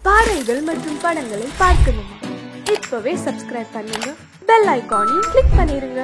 பாடல்கள் மற்றும் படங்களை பார்க்கணுமா? இப்பவே சப்ஸ்கிரைப் பண்ணுங்க, பெல் ஐகானையும் கிளிக் பண்ணிருங்க.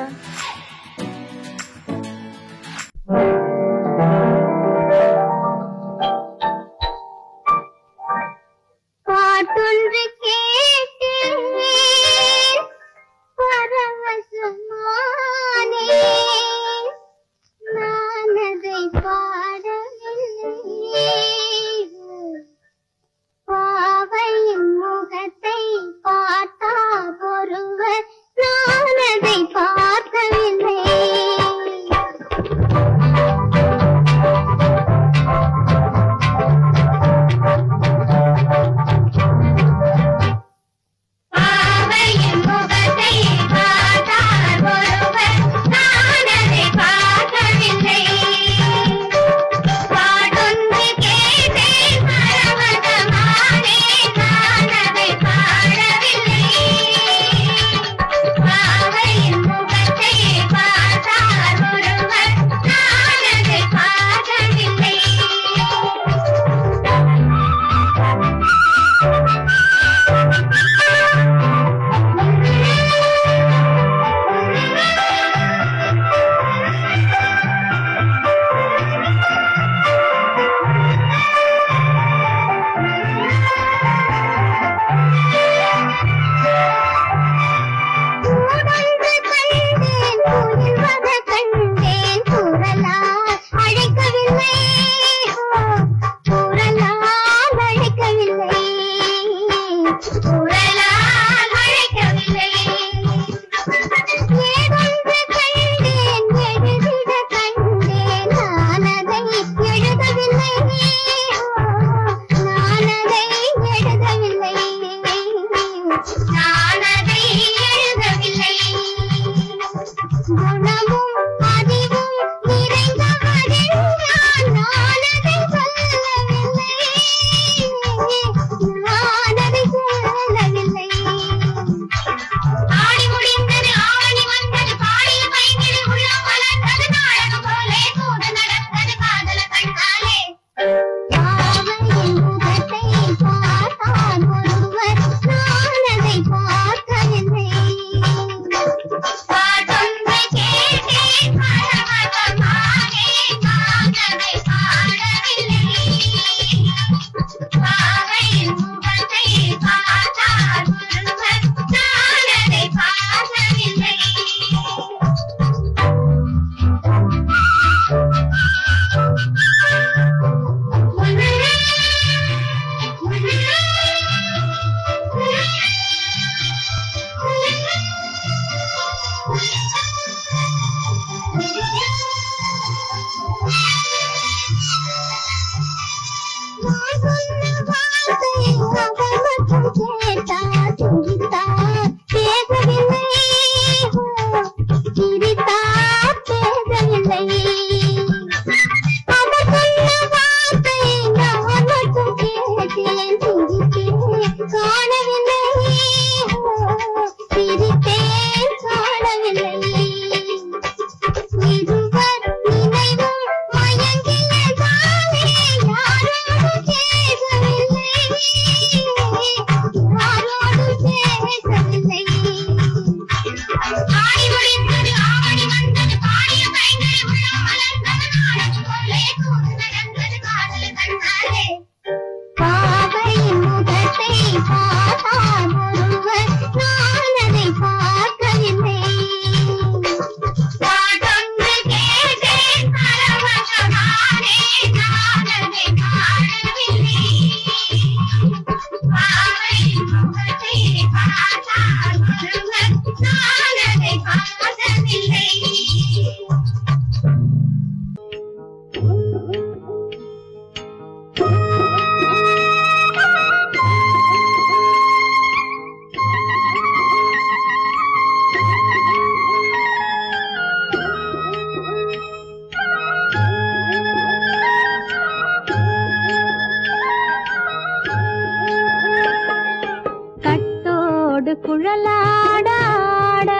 குழலாட ஆட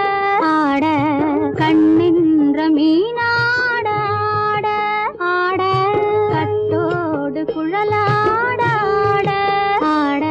ஆட கண்ணின்ற மீனாட ஆட கட்டோடு குழலாட ஆட ஆட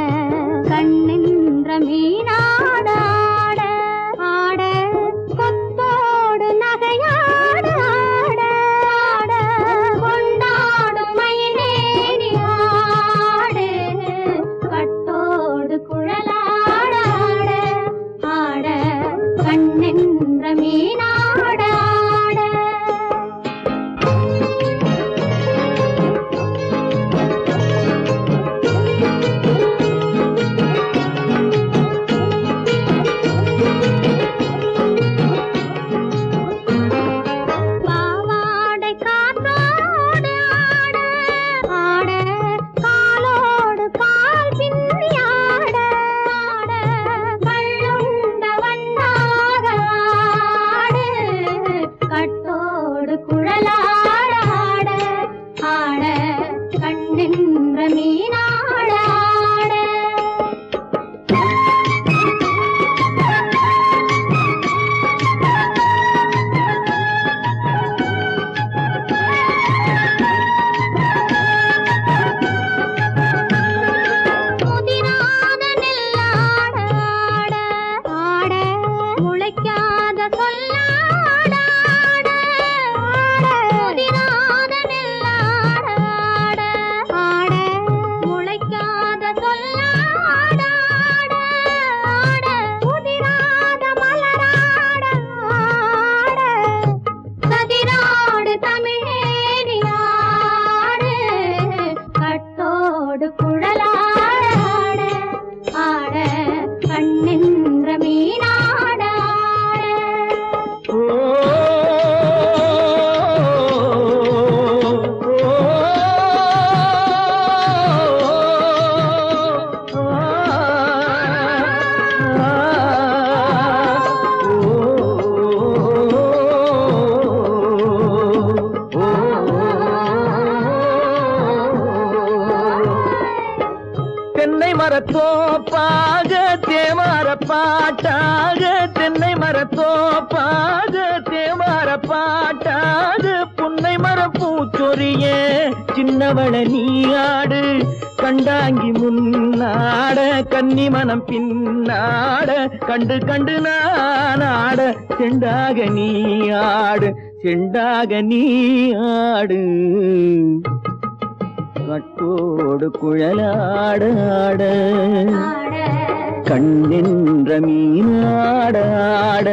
தென்னை மரத்தோப்பாக தேமார பாட்டாக தென்னை மரத்தோப்பாக தேமார பாட்டாக புன்னை மரப்பூச்சொரிய சின்னவள நீயாடு கண்டாங்கி முன்னாட கன்னி மனம் பின்னாட கண்டு கண்டு நானாட செண்டாக நீயாடு செண்டாக நீயாடு கட்டோடு குழலாடாட கண்ணென்ற மீனாடாட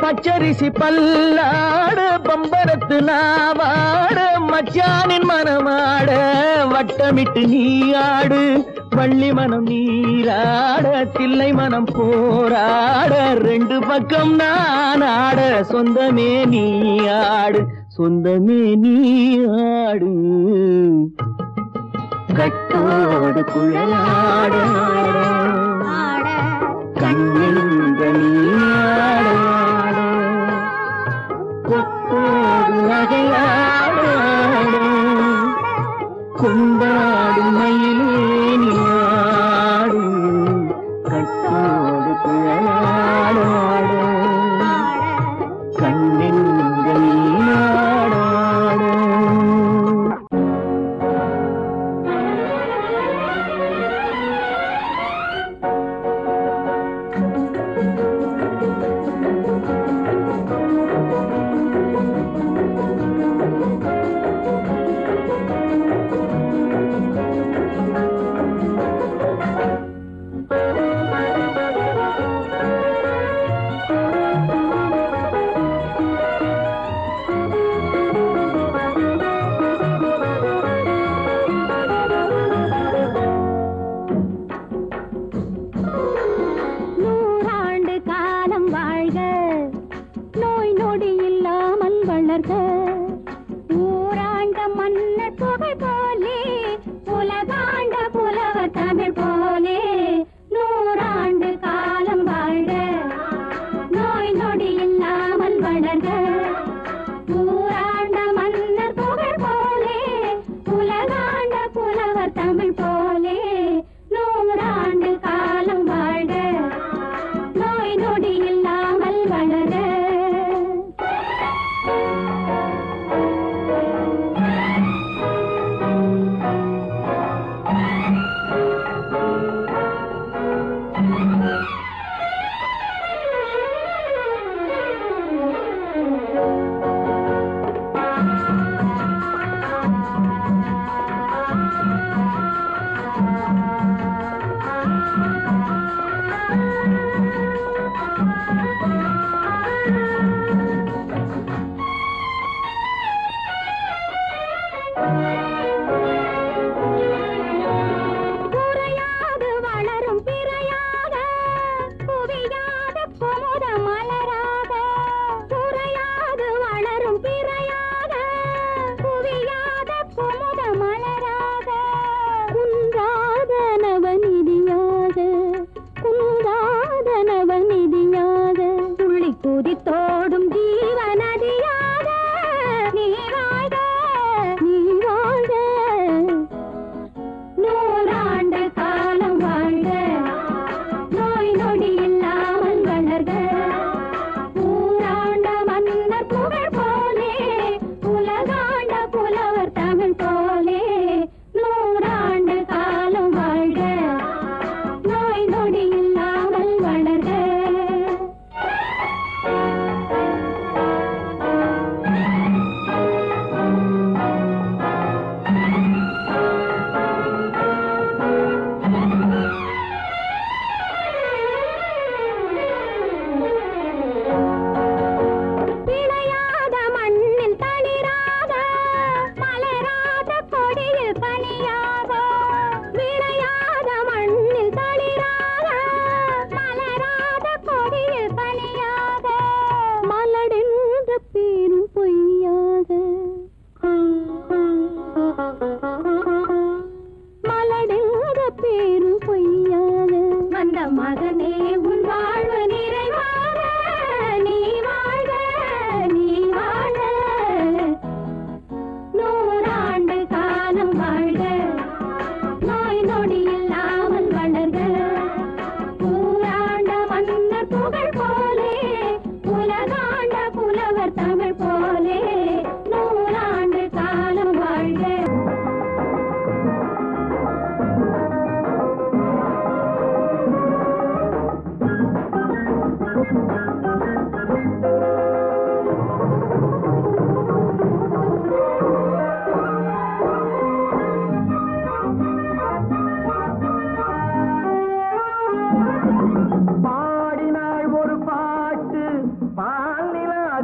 பச்சரிசி பல்லாட பம்பரத்து நாவாட மச்சானின் மனமாட வட்டமிட்டு நீயாடு வள்ளி மனம் நீராட தில்லை மனம் போராட ரெண்டு பக்கம் நானாட சொந்தமே நீயாடு சொந்தமே நீயாடு கட்டோடு குழலாட கண்ணென்ற நீயாட கொத்தோடு நகையாட கொண்டாடு மயிலேனியாடு கட்டோடு குழலாட கண்ணென்ற நீயாட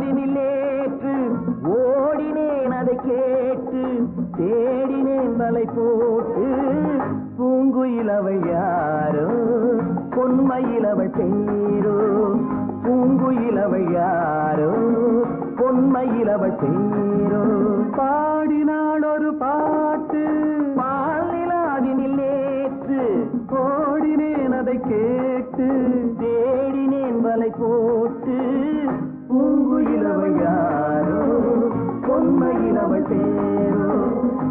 நிலாவினிலேற்று ஓடினேன் அதை கேட்டு தேடினேன் வலை போட்டு பூங்குயில் அவள் யாரோ பொன்மையில் அவள் பேரோ பூங்குயில் அவள் யாரோ பொன்மையில் அவள் பேரோ பாடினாள் ஒரு பாட்டு பால் நிலாவினிலேற்று ஓடினேன் அதை கேட்டு தேடினேன் வலை போட்டு பூங்குயில் அவள் யாரோ பொன்மையில் அவள் பேரோ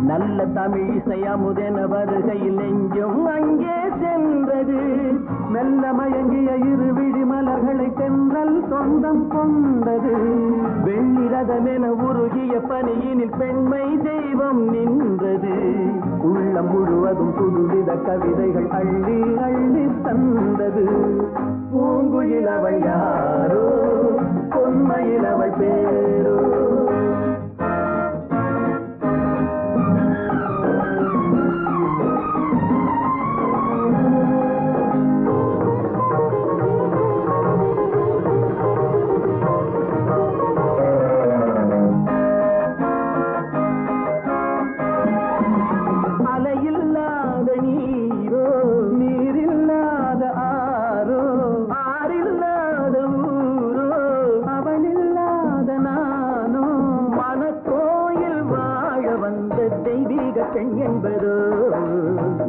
நல்ல தமிழ் இசை அமுதென வருகையில் நெஞ்சும் அங்கே சென்றது மெல்ல மயங்கிய இரு விழி மலர்களை தென்றல் சொந்தம் கொண்டது வெண்ணிரதமென உருகிய பனியினில் பெண்மை தெய்வம் நின்றது உள்ளம் முழுவதும் புதுவித கவிதைகள் அள்ளி அள்ளி தந்தது பூங்குயில் அவள் யாரோ பொன்மையில் அவள் பேரோ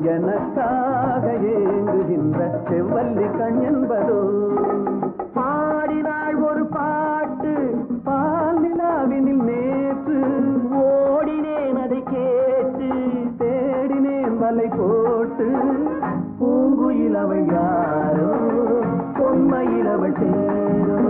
எனக்காக ஏங்குகின்ற செவ்வல்லி கண் என்பதோ பாடினாள் ஒரு பாட்டு பால் நிலாவினில் நேற்று ஓடினேன் அதை கேட்டு தேடினேன் வலை போட்டு பூங்குயில் அவள் யாரோ பொன்மையில் அவள் பேரோ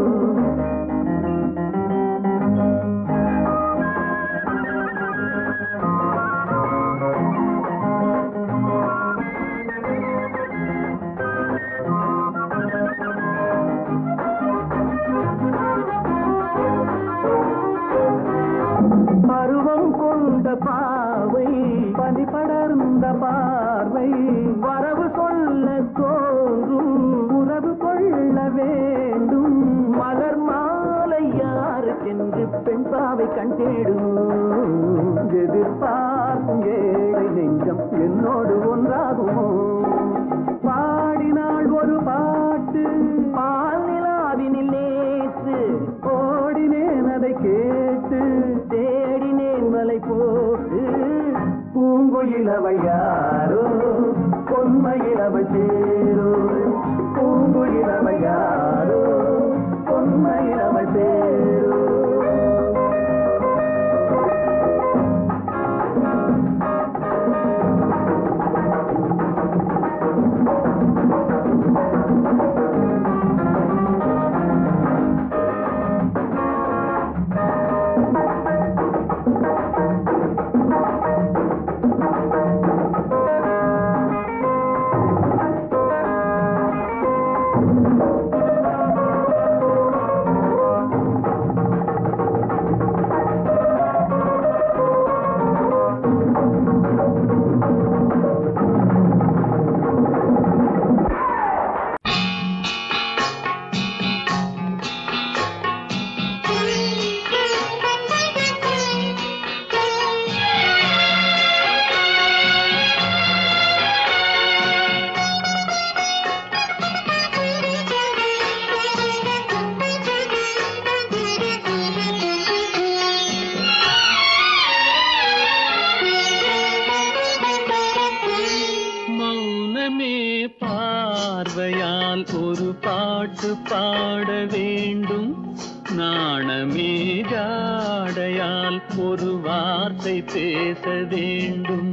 பருவம் கொண்ட பாவை பனி படர்ந்த பார்வை வரவு சொல்ல தோன்றும் உறவு கொள்ள வேண்டும் மலர் மாலை யாருக்கென்று பெண் பாவை கண் தேடும் எதிர்பார்க்கும் ஏழை நெஞ்சம் என்னோடு ஒன்றாகுமோ பாடினாள் ஒரு பாட்டு பால் நிலாவினில் நேற்று ஓடினேன் அதை கேட்டு தேடினேன் வலை போட்டு பூங்குயில் அவள் யாரோ பொன்மையில் அவள் பேரோ பூங்குயில் அவள் யாரோ பொன்மையில் அவள் பேரோ பார்வையால் ஒரு பாட்டு பாட வேண்டும் நாணமே ஜாடையால் ஒரு வார்த்தை பேச வேண்டும்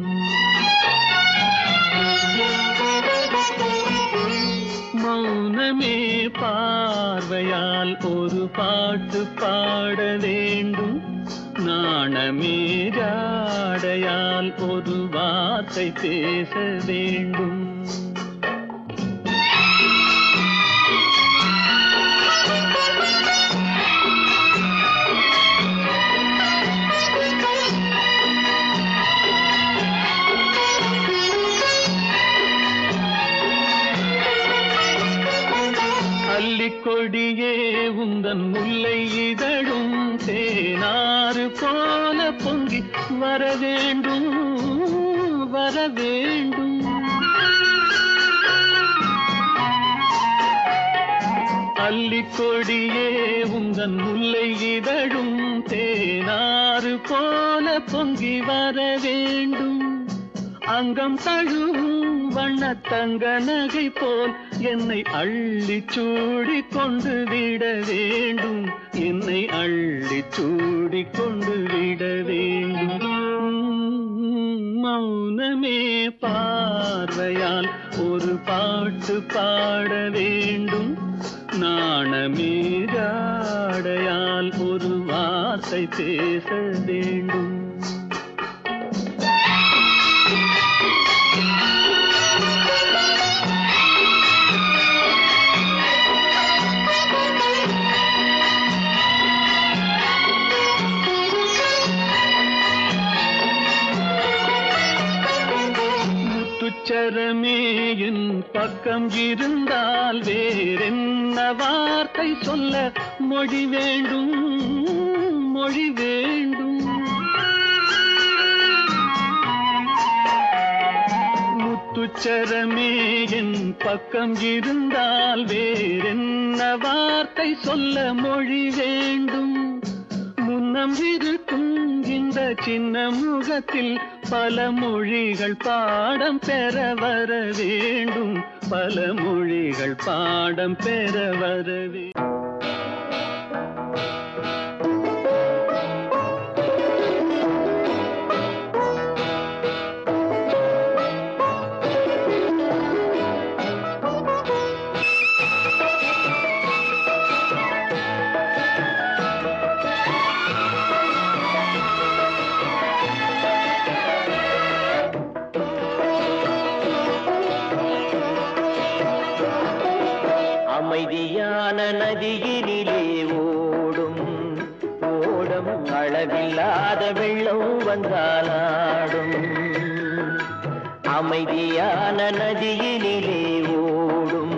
மௌனமே பார்வையால் ஒரு பாட்டு பாட வேண்டும் நாணமே ஜாடையால் ஒரு வார்த்தை பேச வேண்டும் கொடியே உந்தன் முல்லை இதழும் வர வேண்டும் வர வேண்டும். அல்லிக்கொடியே உந்தன் முல்லை இதழும் தேனாறு போல பொங்கி வர வேண்டும். அங்கம் தழுவும் வண்ணத்தங்க நகை போல் என்னை அள்ளி சூடி கொண்டு விட வேண்டும். என்னை அள்ளி சூடி கொண்டு விட வேண்டும். மௌனமே பார்வையால் ஒரு பாட்டு பாட வேண்டும். நாணமே ஜாடையால் ஒரு வார்த்தை பேச வேண்டும். முத்துச்சரமே என் பக்கம் இருந்தால் வேறென்ன வார்த்தை சொல்ல மொழி வேண்டும் மொழி வேண்டும். முத்துச்சரமே என் பக்கம் இருந்தால் வேறென்ன வார்த்தை சொல்ல மொழி வேண்டும். முன்னம் இருக்கும் இந்த சின்ன முகத்தில் பல மொழிகள் பாடம் பெற வர வேண்டும். பல மொழிகள் பாடம் பெற வர வேண்டும். அமைதியான நதியினிலே ஓடும் ஓடம் அளவில்லாத வெள்ளம் வந்தாலாடும். அமைதியான நதியினிலே ஓடும்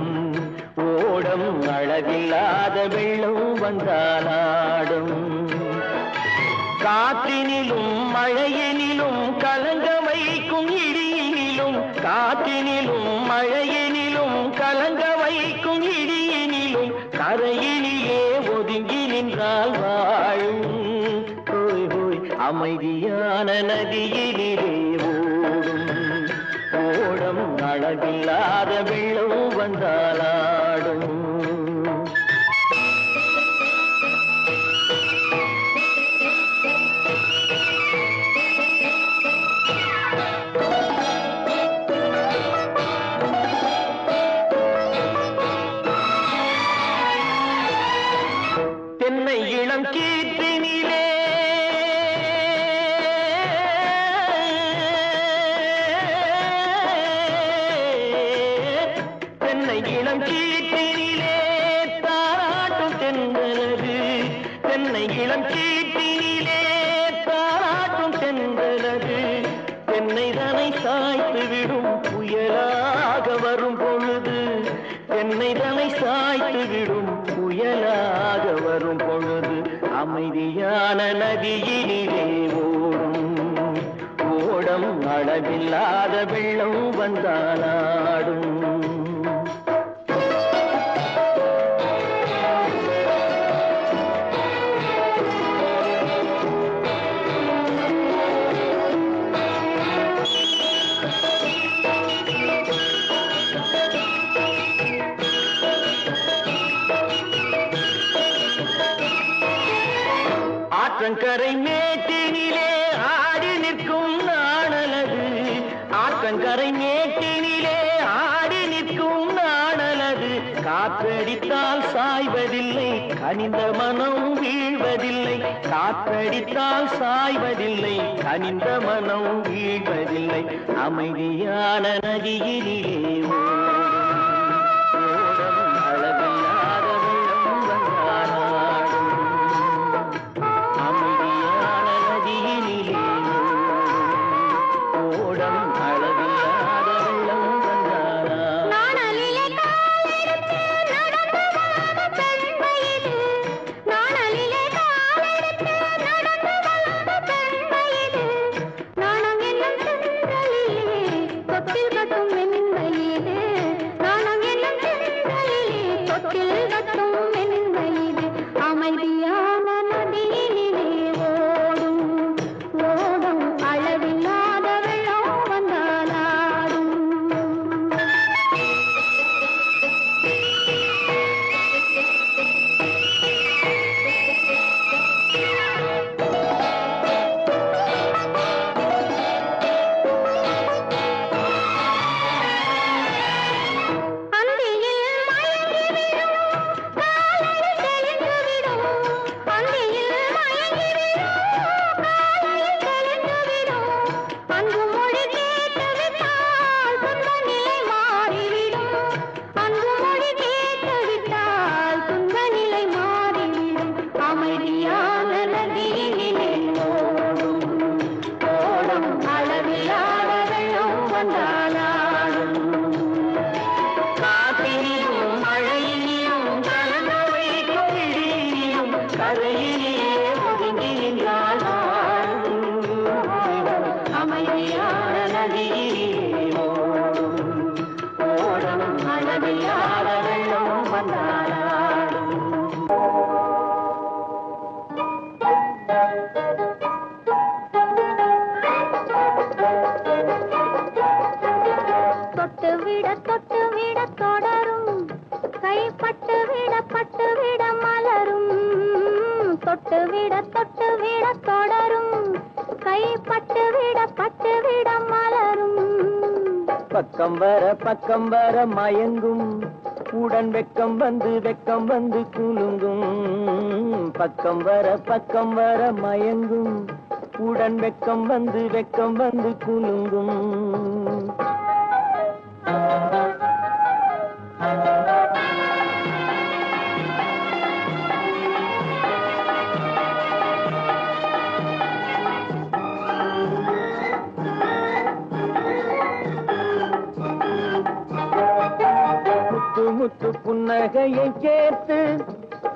ஓடம் அளவில்லாத வெள்ளம் வந்தாலாடும். காற்றினிலும் மழையினிலும் கலங்க வைக்கும் இடியினிலும் காற்றினிலும் மழையினிலும் கலங்க வைக்கும் இடியினிலும் கரையினிலே ஒதுங்கி நின்றால் வாழும். ஹோய் ஹோய் அமைதியான நதியினிலே ஓடும் ஓடம் அளவில்லாத வெள்ளம் வந்தாலாடும். தென்னை இளம் கீற்றினிலே தென்னை இளம் கீற்றினிலே தாராட்டும் தென்றலது. தென்னை இளம் கீற்றினிலே தாராட்டும் தென்றலது. தென்னை தனை சாய்த்து விடும் புயலாக வரும் பொழுது. தென்னை தனை சாய்த்து விடும் புயலாக வரும் பொழுது. அமைதியான நதியினிலே ஓடும் ஓடம் அளவில்லாத வெள்ளம் வந்தாலாடும். ஆற்றங்கரை மேட்டினிலே ஆடி நிற்கும் நாணலது. ஆற்றங்கரை மேட்டினிலே ஆடி நிற்கும் நாணலது. காற்றடித்தால் சாய்வதில்லை கனிந்த மனம் வீழ்வதில்லை. காற்றடித்தால் சாய்வதில்லை கனிந்த மனம் வீழ்வதில்லை. அமைதியான நதியினிலே ஓடும் அளவில்லாத வெள்ளம் வந்தாலாடும். அமைதியான நதியினிலே ஓடம் அளவில்லாத வெள்ளம் வந்தாலாடும். நாணலிலே காலெடுத்து நடந்து வளர்ந்த பெண்மையிது. நாணலிலே காலெடுத்து நடந்து வளர்ந்த பெண்மையிது. நதியினிலே ஓடும் அளவில்லாத வெள்ளம் வந்தாலும் காற்றினிலும் மழையினிலும் கலந்த வைக்கும் இடியினிலும் கரையிலே ஒதுங்கி நின்றாலும் அமைதியான நதியினிலே ஓடும் அளவில்லாத வெள்ளம் வந்தாலும் தொட்டு விட தொடரும் கைப்பட்டு விட மலரும் தொட்டு விட தொடரும் கைப்பட்டு விட மலரும் பக்கம் வர மயங்கும் உடன் வெக்கம் வந்து குலுங்கும் பக்கம் வர மயங்கும் உடன் வெக்கம் வந்து குலுங்கும் முத்து புன்னகையை சேர்த்து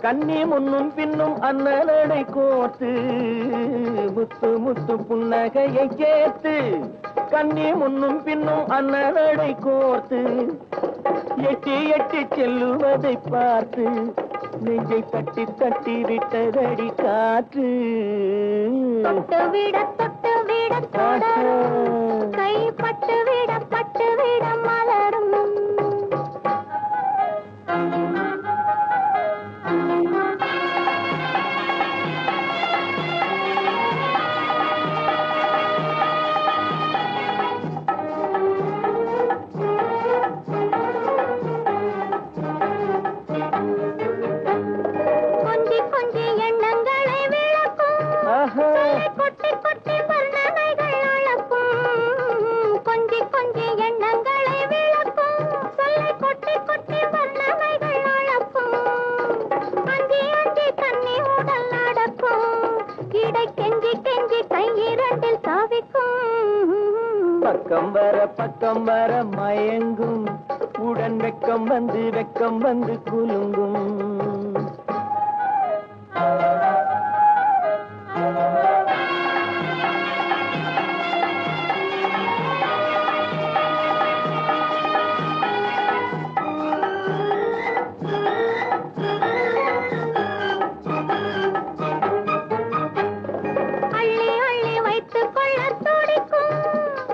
கண்ணி முன்னும் பின்னும் அண்ணலடை கோர்த்து முத்து புன்னகையை சேர்த்து கண்ணி முன்னும் பின்னும் அண்ணலடை கோர்த்து எட்டி செல்லுவதை பார்த்து நெஞ்சை தட்டி விட்டதடி காற்று தொட்டு விட தொடரும் கைப்பட்டு விட மலரும் கொஞ்சி எண்ணங்களை விளக்கும் கொட்டி வர்ணனைகள் அளக்கும் கொஞ்சி எண்ணங்களை விளக்கும் சொல்லை கொட்டி வர்ணனைகள் அளக்கும் அஞ்சி தண்ணி உடல் நடக்கும் இடை கெஞ்சி கை இரண்டில் சாவிக்கும் பக்கம் வர மயங்கும் உடன் வெக்கம் வந்து குலுங்கும்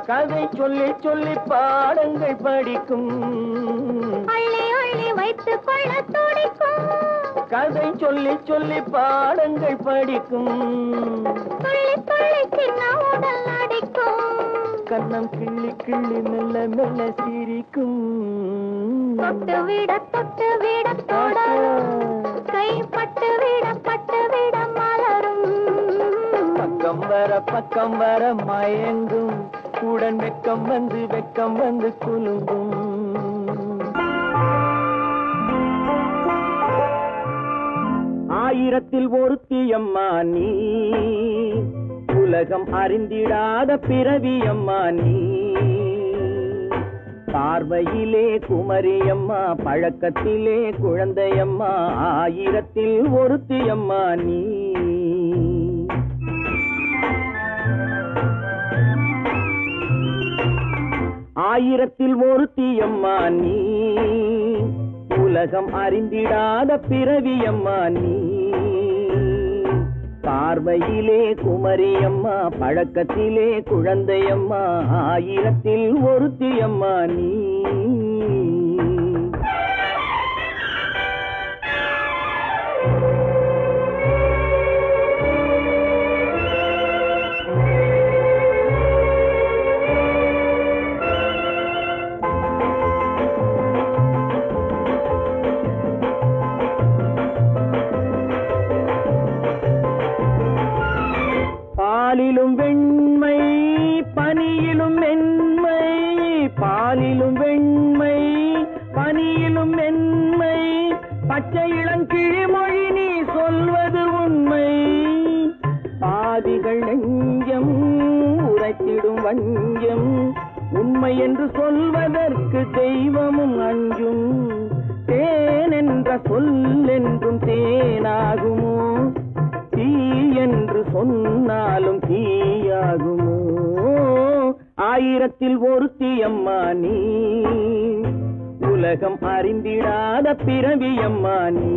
கதை சொல்லி பாடங்கள் படிக்கும் அள்ளி வைத்துக் கொள்ள துடிக்கும் கதை சொல்லி பாடங்கள் படிக்கும் துள்ளி சின்ன உடல் அடிக்கும் கண்ணம் கிள்ளி மெல்ல சிரிக்கும் தொட்டு விட தொடரும் கைப்பட்டு விட மலரும் பக்கம் வர மயங்கும் உடன் வெக்கம் வந்து குலுங்கும் ஆயிரத்தில் ஒருத்தியம்மா நீ உலகம் அறிந்திடாத பிறவியம்மா நீ பார்வையிலே குமரியம்மா பழக்கத்திலே குழந்தையம்மா ஆயிரத்தில் ஒருத்தியம்மா நீ ஆயிரத்தில் ஒருத்தியம்மா நீ உலகம் அறிந்திடாத பிறவியம்மா நீ பார்வையிலே குமரியம்மா பழக்கத்திலே குழந்தையம்மா ஆயிரத்தில் ஒருத்தியம்மா நீ பாலிலும் வெண்மை பனியிலும் மென்மை பாலிலும் வெண்மை பனியிலும் மென்மை பச்சை இளங்கிழிமொழி நீ சொல்வது உண்மை வளர்த்திடும் வஞ்சம் உண்மை என்று சொல்வதற்கு தெய்வமும் அஞ்சும் தேன் என்ற சொல் என்றும் தேனாகுமோ தீ என்று சொன்னாலும் தீயாகுமோ ஆயிரத்தில் ஒருத்தி அம்மா நீ உலகம் அறிந்திடாத பிறவியம்மா நீ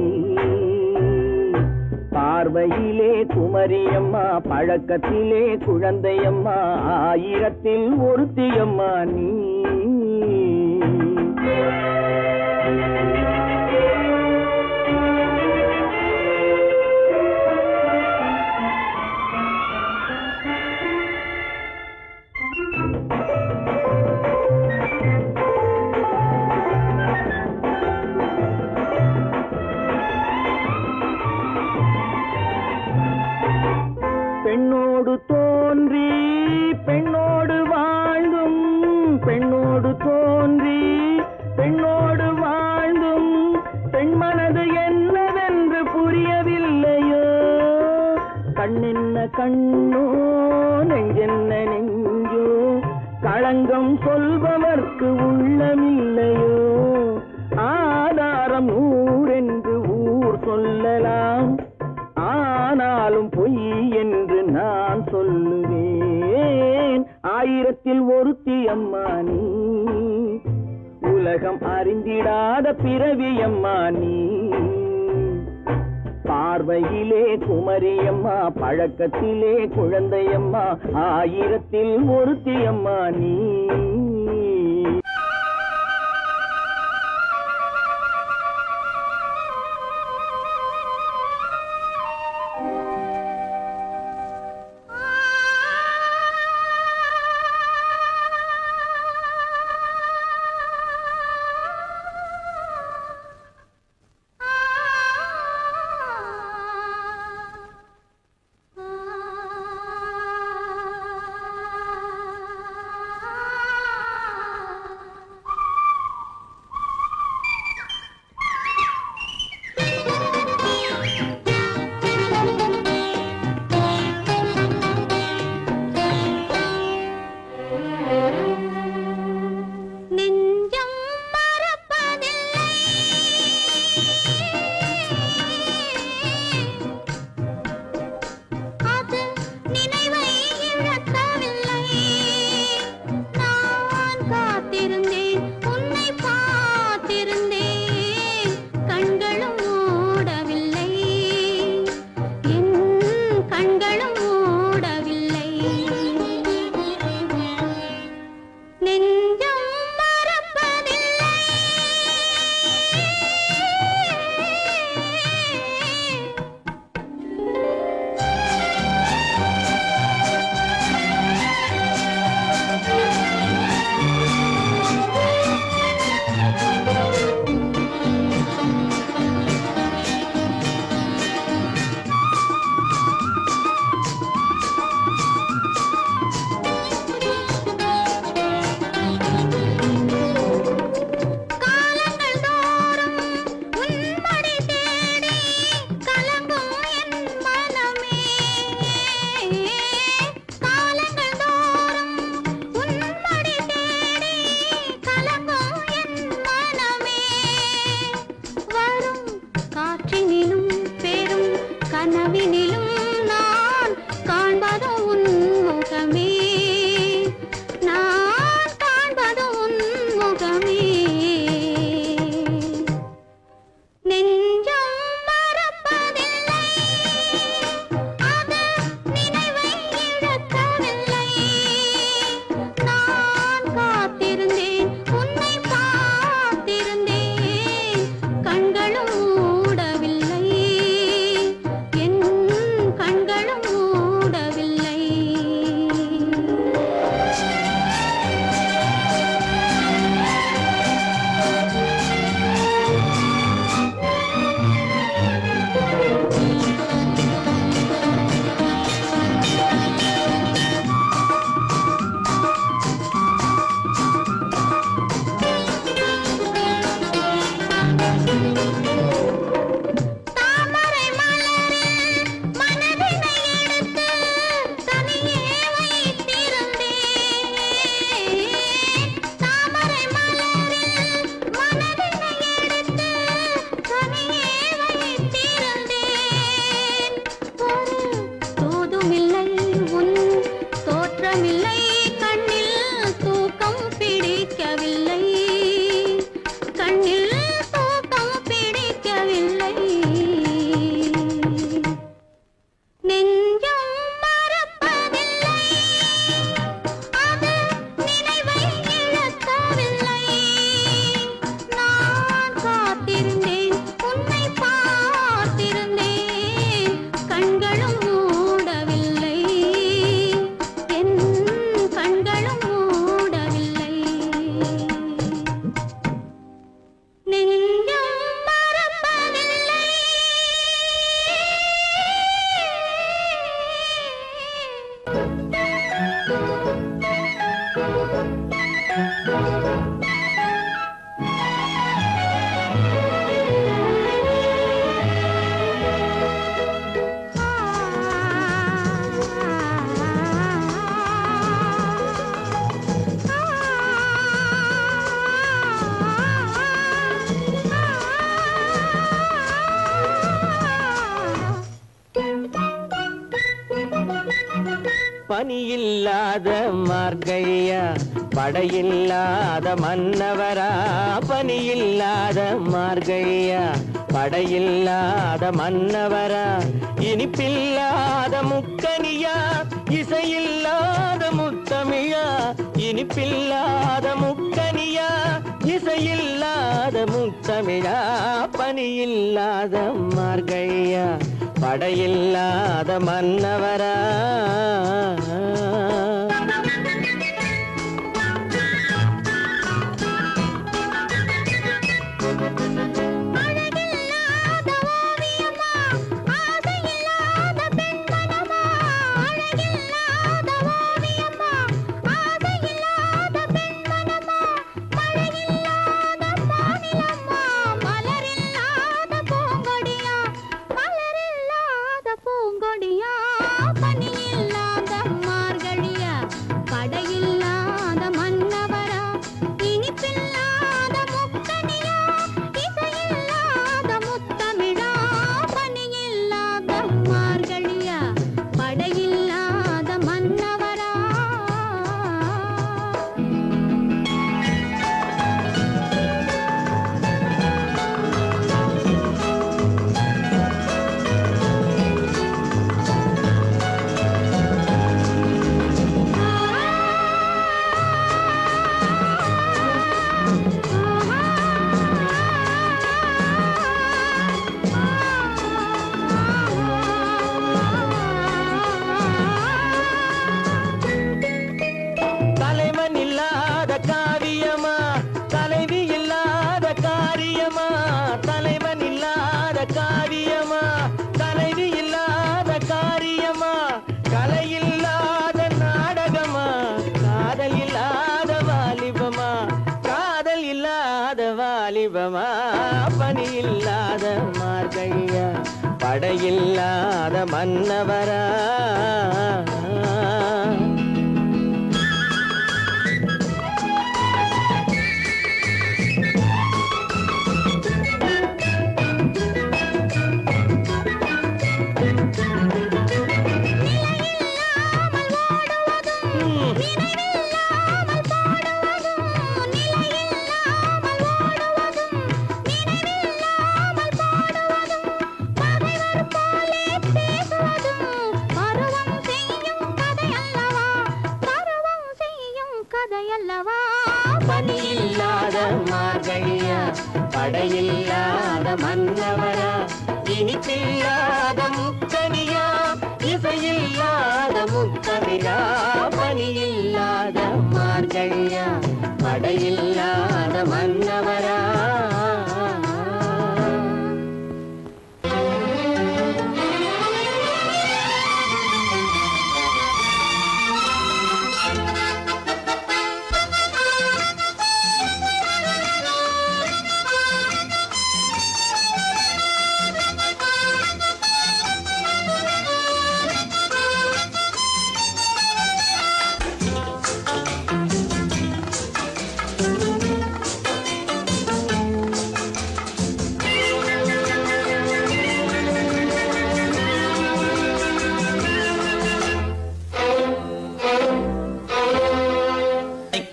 பார்வையிலே குமரியம்மா பழக்கத்திலே குழந்தையம்மா ஆயிரத்தில் ஒருத்தியம்மா நீ பெண்ணோடு தோன்றி பெண்ணோடு வாழ்ந்தும் பெண்ணோடு தோன்றி பெண்ணோடு வாழ்ந்தும் பெண் மனது என்னவென்று புரியவில்லையோ கண்ணென்ன கண்ணோ நெஞ்சென்ன நெஞ்சோ களங்கம் சொல்பவர்க்கு உள்ளமில்லையோ ஆதாரம் ஊரென்று ஊர் சொல்லலாம் ஆனாலும் பொய் என்று நான் சொல்லுவேன் ஆயிரத்தில் ஒருத்தி அம்மா நீ உலகம் அறிந்திடாத பிறவி அம்மா நீ பார்வையிலே குமரியம்மா பழக்கத்திலே குழந்தையம்மா ஆயிரத்தில் ஒருத்தி அம்மா நீ பனியில்லாத மார்கழியா படையில்லாத மன்னவரா பனியில்லாத மார்கழியா படையில்லாத மன்னவரா இனிப்பில்லாத முக்கனியா இசையில்லாத முத்தமிழா இனிப்பில்லாத முக்கனியா இசையில்லாத முத்தமிழா பனியில்லாத மார்கழியா படையில்லாத மன்னவரா பனியில்லாத மார்கழியா படையில்லாத மன்னவரா பனியில்லாத மார்கழியா படையில்லாத மன்னவரா இனிப்பில்லாத முக்கனியா இசையில்லாத முத்தமிழா பனியில்லாத மார்கழியா படையில்லாத மன்னவரா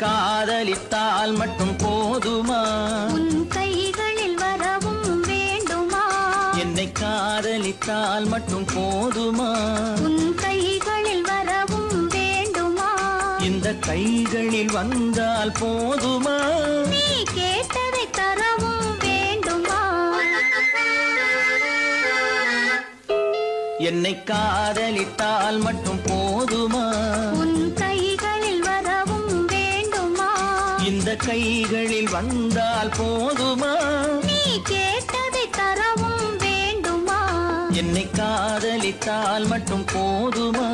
காதலித்தால் மட்டும் போதுமா உன் கைகளில் வரவும் வேண்டுமா என்னை காதலித்தால் மட்டும் போதுமா உன் கைகளில் வரவும் வேண்டுமா இந்த கைகளில் வந்தால் போதுமா நீ கேட்டதை தரவும் வேண்டுமா என்னை காதலித்தால் மட்டும் போதுமா உன் கைகளில் வரவும் வேண்டுமா இந்த கைகளில் வந்தால் போதுமா நீ கேட்டதை தரவும் வேண்டுமா என்னை காதலித்தால் மட்டும் போதுமா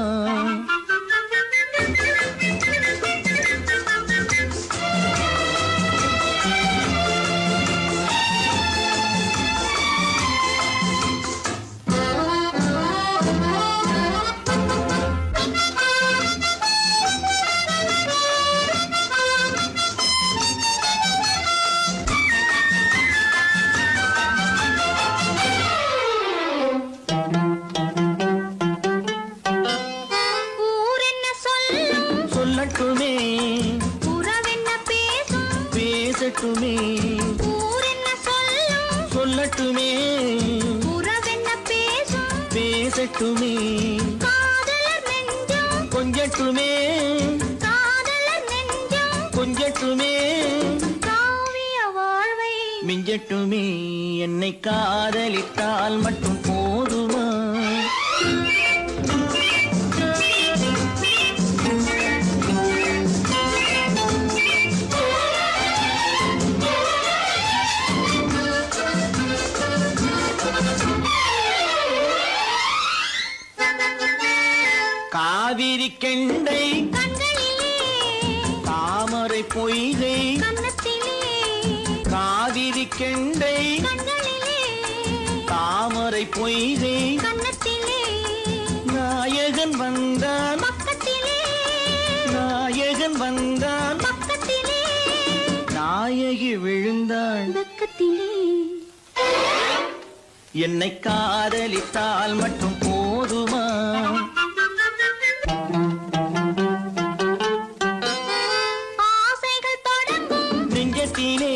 கொஞ்சட்டுமே காதலர் நெஞ்சம் கொஞ்சட்டுமே காதலர் நெஞ்சம் கொஞ்சட்டுமே காவிய வாழ்வை மிஞ்சட்டுமே என்னை காதலித்தால் மட்டும் போதுமா காவிரி கெண்டை கண்களிலே தாமரை பொய்கை கன்னத்திலே காவிரி கெண்டை கண்களிலே தாமரை பொய்கை கன்னத்திலே நாயகன் வந்தான் பக்கத்திலே நாயகன் வந்தான் பக்கத்திலே நாயகி விழுந்தாள் பக்கத்திலே என்னை காதலித்தால் மட்டும் போதுமா ஆசைகள் தொடங்கும் நெஞ்சத்திலே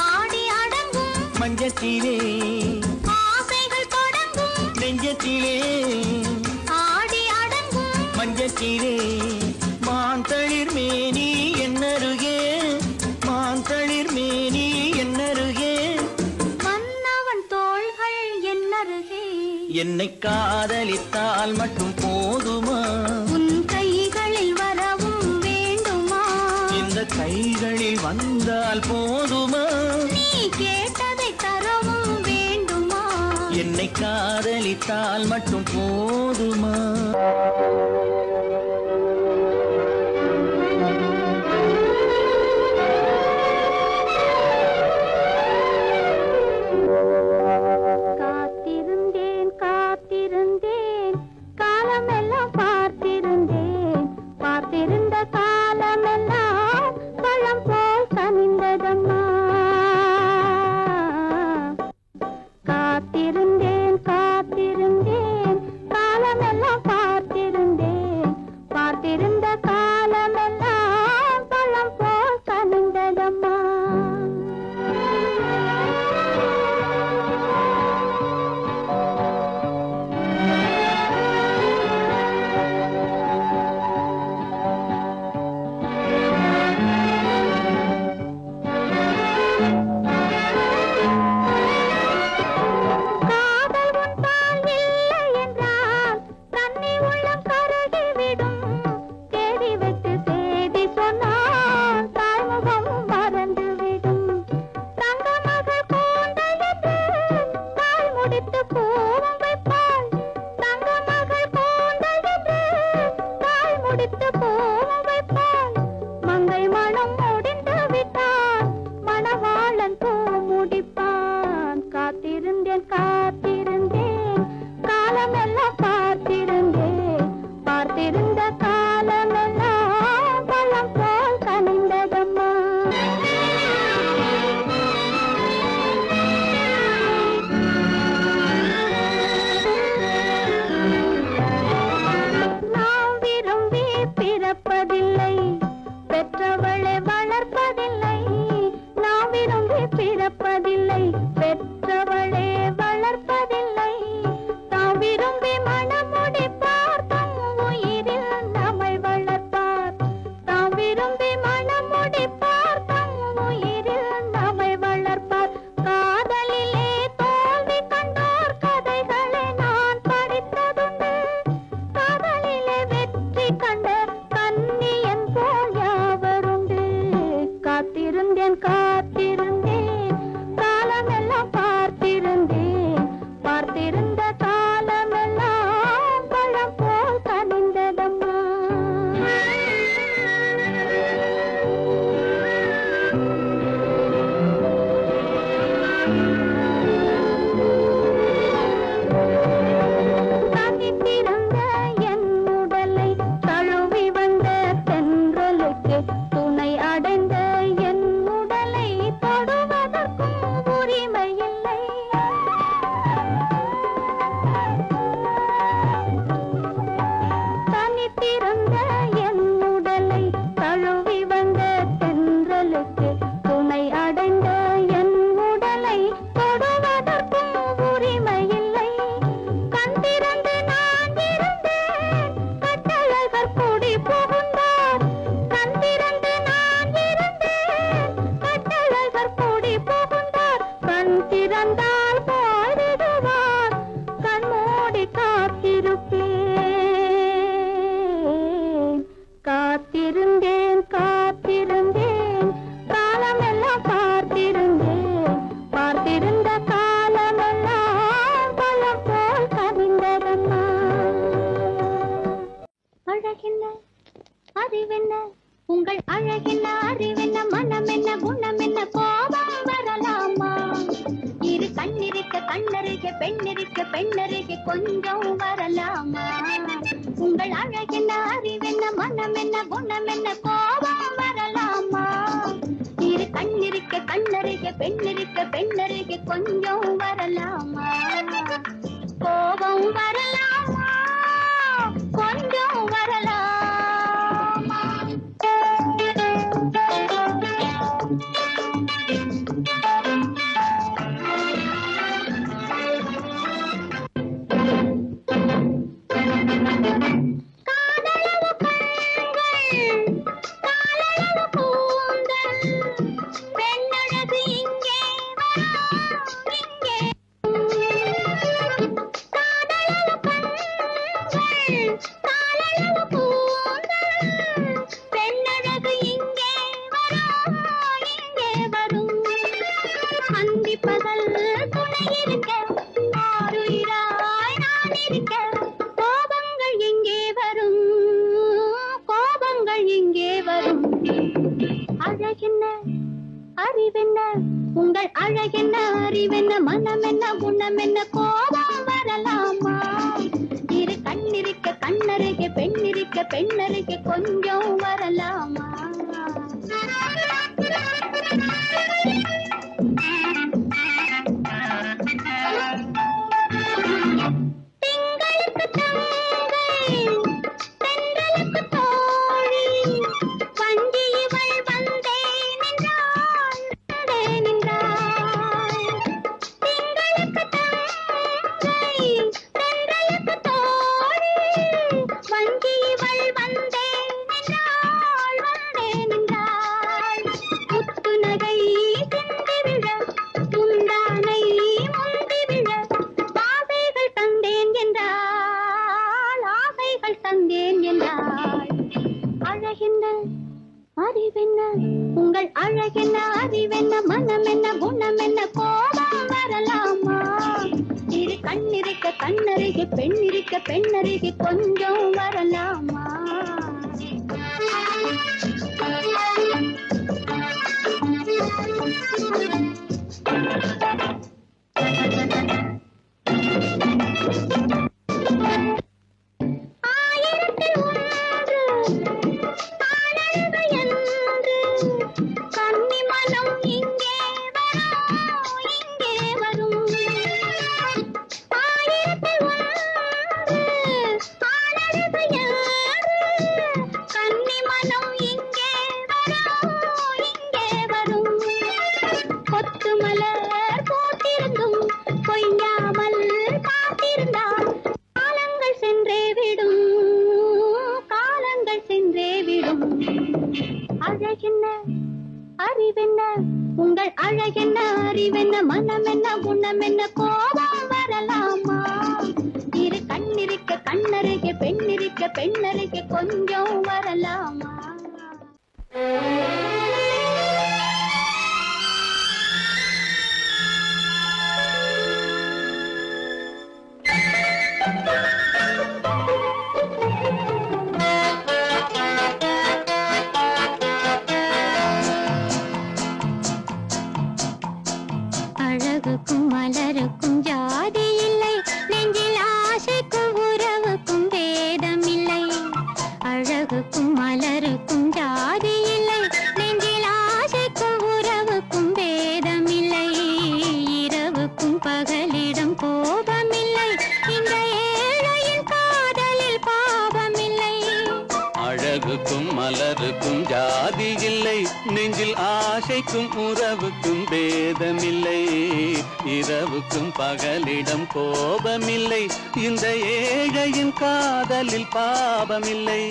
ஆடி அடங்கும் மஞ்சத்திலே ஆசைகள் தொடங்கும் நெஞ்சத்திலே ஆடி அடங்கும் மஞ்சத்திலே மாந்தளிர் மேனி என்னருகே மாந்தளிர் மேனி என்னருகே மன்னவன் தோள்கள் என்னருகே என்னை காதலித்தால் மட்டும் போதுமா உன் கைகளில் வரவும் வேண்டுமா இந்த கைகளில் வந்தால் போதுமா நீ கேட்டதை தரவும் வேண்டுமா என்னை காதலித்தால் மட்டும் போதுமா காத்திருந்தேன் காத்திருந்தேன் காலமெல்லாம் பார்த்திருந்தேன் பார்த்திருந்த காலமெல்லாம் பழம் போல் கனிந்ததம்மா காத்திருந்தேன் காத்திருந்தேன் காலமெல்லாம் பார்த்திருந்தேன் பார்த்திருந்த காலமெல்லாம் பழம் போல் கனிந்ததம்மா அறிவென்ன உங்கள் அழகென்ன அறிவென்ன மனம் என்ன குணம் என்ன கோபம் வரலாமா இரு கண்ணிருக்க கண்ணருக பெண்ணிருக்க பெண்ணருக கொஞ்சம் வரலாமா உங்கள் அழகென்ன அறிவென்ன மனம் என்ன குணம் என்ன கோபம் வரலாமா இரு கண்ணிருக்க கண்ணருக பெண்ணிருக்க பெண்ணருக கொஞ்சம் வரலாமா கோபம் வரலாமா கொஞ்சம் வரலாமா அறிவென்ன உங்கள் அழகென்ன அறிவென்ன மனம் என்ன குணம் என்ன கோபம் வரலாமா இரு கண்ணிருக்க கண்ணருக பெண்ணிருக்க பெண்ணருக கொஞ்சம் வரலாமா உங்கள் அழகென்ன அறிவென்ன மனம் என்ன குணம் என்ன கோபம் வரலாமா இரு கண்ணிருக்க கண்ணருக பெண்ணிருக்க பெண்ணருக கொஞ்சம் வரலாமா அறிவென்ன உங்கள் அழகென்ன அறிவென்ன மனம் என்ன குணம் என்ன கோபம் வரலாமா இரு கண்ணிருக்க கண்ணருக பெண்ணிருக்க பெண்ணருக கொஞ்சம் வரலாமா அழகுக்கும் மலருக்கும் ஜாதி இல்லை நெஞ்சில் ஆசைக்கும் உறவுக்கும் வேதம் இல்லை அழகுக்கும் மலருக்கும் ஜாதி இல்லை நெஞ்சில் ஆசைக்கும் உறவுக்கும் வேதம் இல்லை இரவுக்கும் பகலிடம் கோபம் இல்லை இந்த ஏழையின் காதலில் பாவம் இல்லை அழகுக்கும் மலருக்கும் ஜாதி இல்லை நெஞ்சில் ஆசைக்கும் உறவுக்கும் பேதமில்லை இரவுக்கும் பகலிடம் கோபமில்லை இந்த ஏழையின் காதலில் பாவமில்லை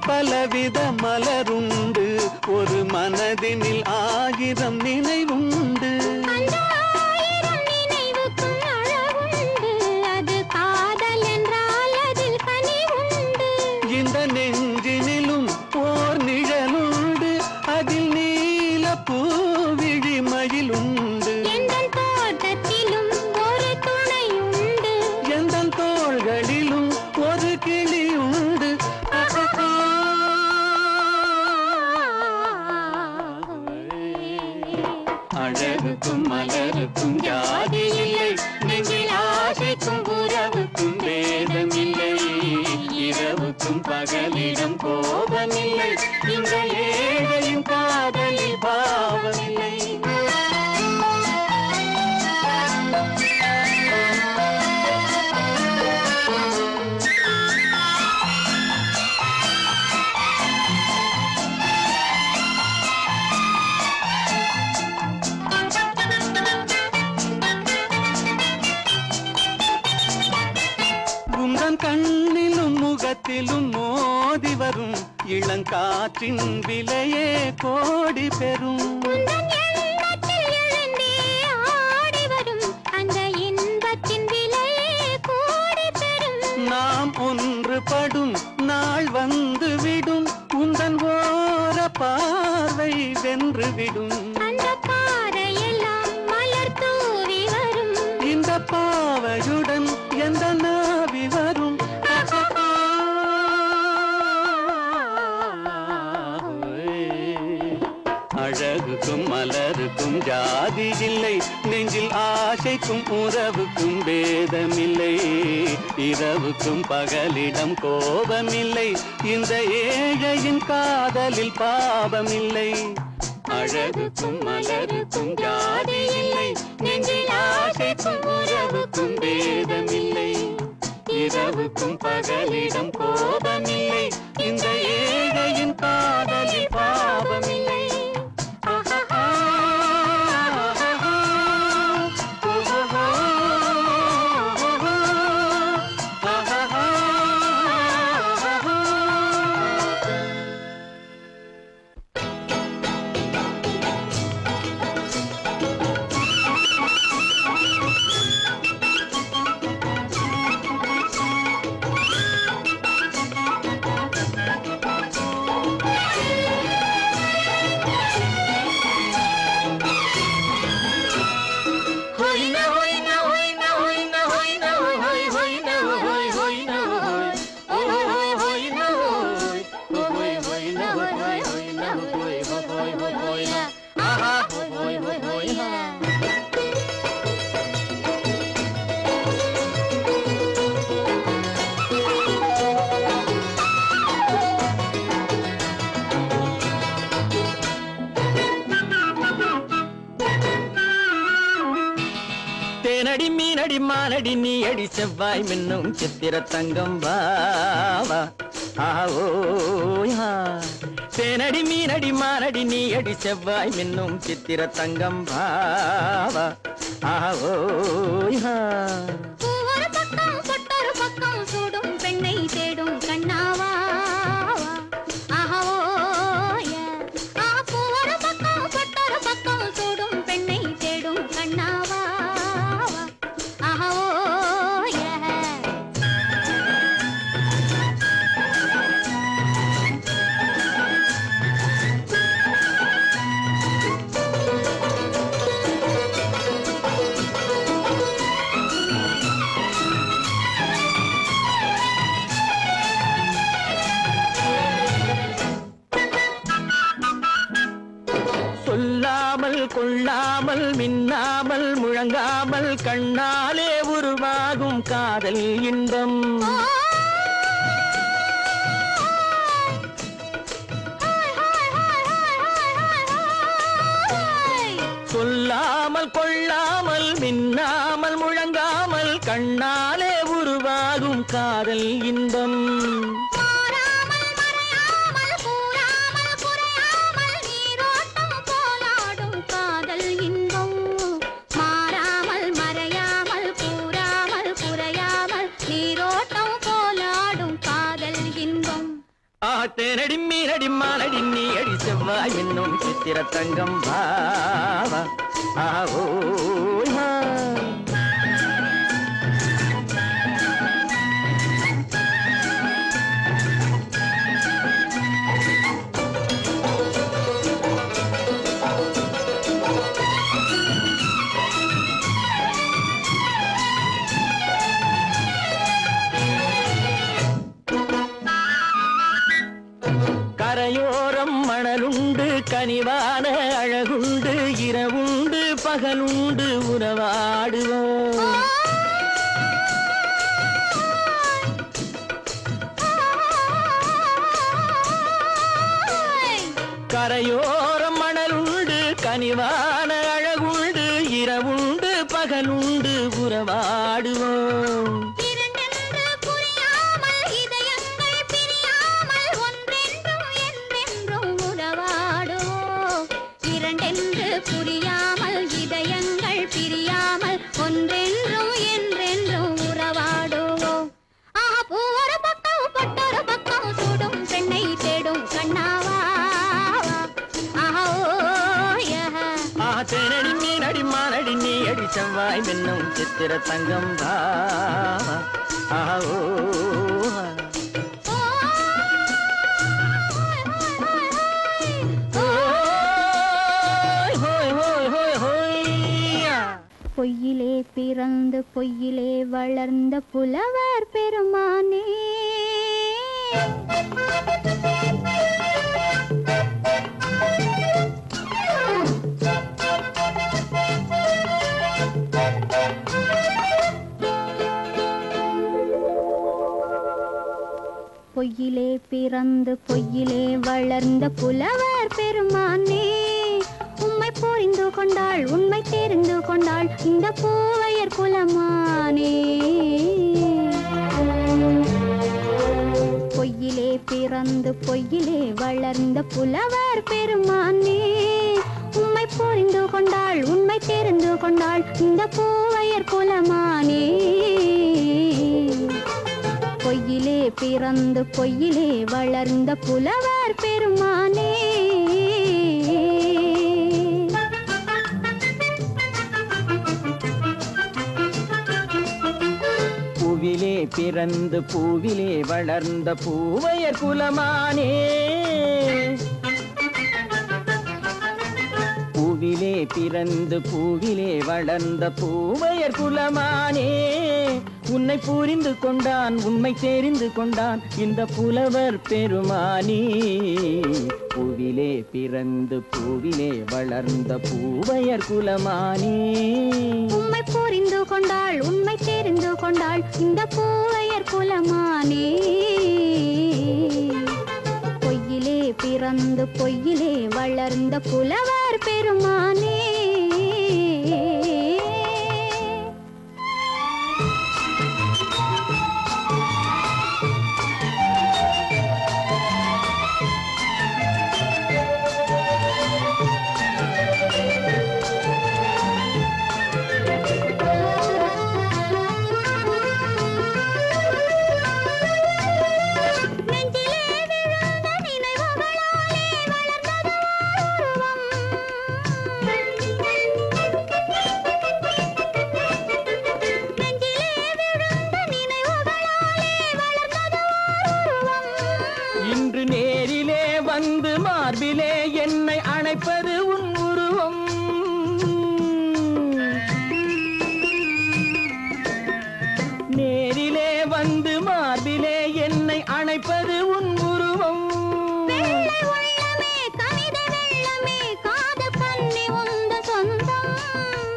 பலவித மலருண்டு ஒரு மனதினில் 1000 நினைவுண்டு அந்த 1000 நினைவுக்கும் அழகுக்கும் மலருக்கும் ஜாதி இல்லை, நெஞ்சில் ஆசைக்கும் உறவுக்கும் வேதமில்லை, இரவுக்கும் பகலிடம் கோபமில்லை, இந்த ஏழையும் காதலில் பாவமில்லை. கண்ணிலும் முகத்திலும் மோதி வரும் இளங்காற்றின் விலையே கோடி பெறும். நாம் ஒன்றுபடும் நாள் வந்து விடும், உந்தன் ஓர பார்வை வென்றுவிடும். இந்த பாவையுடன் எந்த நாவி வரும். அழகுக்கும் மலருக்கும் ஜாதி இல்லை, நெஞ்சில் ஆசைக்கும் உறவுக்கும் வேதமில்லை, இரவுக்கும் பகலிடம் கோபமில்லை, இந்த ஏழையின் காதலில் பாவமில்லை. அழகுக்கும் மலருக்கும் ஜாதி இல்லை, நெஞ்சில் ஆசைக்கும் உறவுக்கும் வேதமில்லை, இரவுக்கும் பகலிடம் கோபமில்லை, இந்த ஏழையின் காதலில் பாவமில்லை. தேனடி மீனடி மானடி நீ அடி செவ்வாய் மின்னும் சித்திர தங்கம் வாவா ஆவோயா. தேனடி மீனடி மானடி நீ அடி செவ்வாய் மின்னும் சித்திர தங்கம் வாவா ஆவோயா. ஒரு பக்கம் பொட்டொரு பக்கம் சூடும் பெண்ணை தேடும் கண்ணாவா ஆவோயா. ஒரு பக்கம் பொட்டொரு பக்கம் சூடும் பெண்ணை தேடும் கண்ணாவா. சொல்லாமல் கொள்ளாமல் மின்னாமல் முழங்காமல் கண்ணாலே உருவாகும் காதல் இன்பம். சொல்லாமல் கொள்ளாமல் மின்னாமல் முழங்காமல் கண்ணாலே உருவாகும் காதல் இன்பம். தேனடி மீனடி மானடி நீ அடி செவ்வாய் என்னும் சித்திர தங்கம் பாவா ஆவோயா. கரையோரம் மணலுண்டு கனிவான அழகுண்டு இரவுண்டு பகலுண்டு உண்டு உறவாடுவோம். கரையோரம் மணலுண்டு கனிவான அழகுண்டு இரவுண்டு பகலுண்டு உறவாடுவோம். இரண்டென்று புரியாமல் இதயங்கள் பிரியாமல் ஒன்றென்றும் என்றென்றும் உறவாடுவோம். இரண்டென்று புரியாமல் இதயங்கள் பிரியாமல் ஒன்றென்றும் என்றென்றும் உறவாடுவோம். ஆஹா பூ ஒரு பக்கம் பொட்டொரு பக்கம் சூடும் பெண்ணை தேடும் கண்ணாவா. தேனடி மீனடி மானடி நீ அடி செவ்வாய் மின்னும் சித்திர தங்கம் வா. பொய்யிலே பிறந்து பொய்யிலே வளர்ந்த புலவர் பெருமானே. பொய்யிலே பிறந்து பொய்யிலே வளர்ந்த புலவர் பெருமானே. உம்மை புரிந்து கொண்டாள் உண்மை தெரிந்து கொண்டாள் இந்த பூவையர் குலமானே. பொய்யிலே பிறந்து பொய்யிலே வளர்ந்த புலவர் பெருமானே. உம்மை புரிந்து கொண்டாள் உண்மை தெரிந்து கொண்டாள் இந்த பூவையர் குலமானே. பொய்யிலே பிறந்து பொய்யிலே வளர்ந்த புலவர் பெருமானே. பூவிலே பிறந்து பூவிலே வளர்ந்த பூவையர் குலமானே. பூவிலே பிறந்து பூவிலே வளர்ந்த பூவையர் குலமானே. உன்னை புரிந்து கொண்டான் உண்மை தெரிந்து கொண்டான் இந்த புலவர் பெருமானே. பூவிலே பிறந்து பூவிலே வளர்ந்த பூவையர் குலமானே. உம்மை புரிந்து கொண்டாள் உண்மை தெரிந்து கொண்டாள் இந்த பூவையர் குலமானே. பொய்யிலே பிறந்து பொய்யிலே வளர்ந்த புலவர் பெருமானே. இன்று நேரிலே வந்து மார்பிலே என்னை அணைப்பது உன் உருவம். நேரிலே வந்து மார்பிலே என்னை அணைப்பது உன் உருவம்.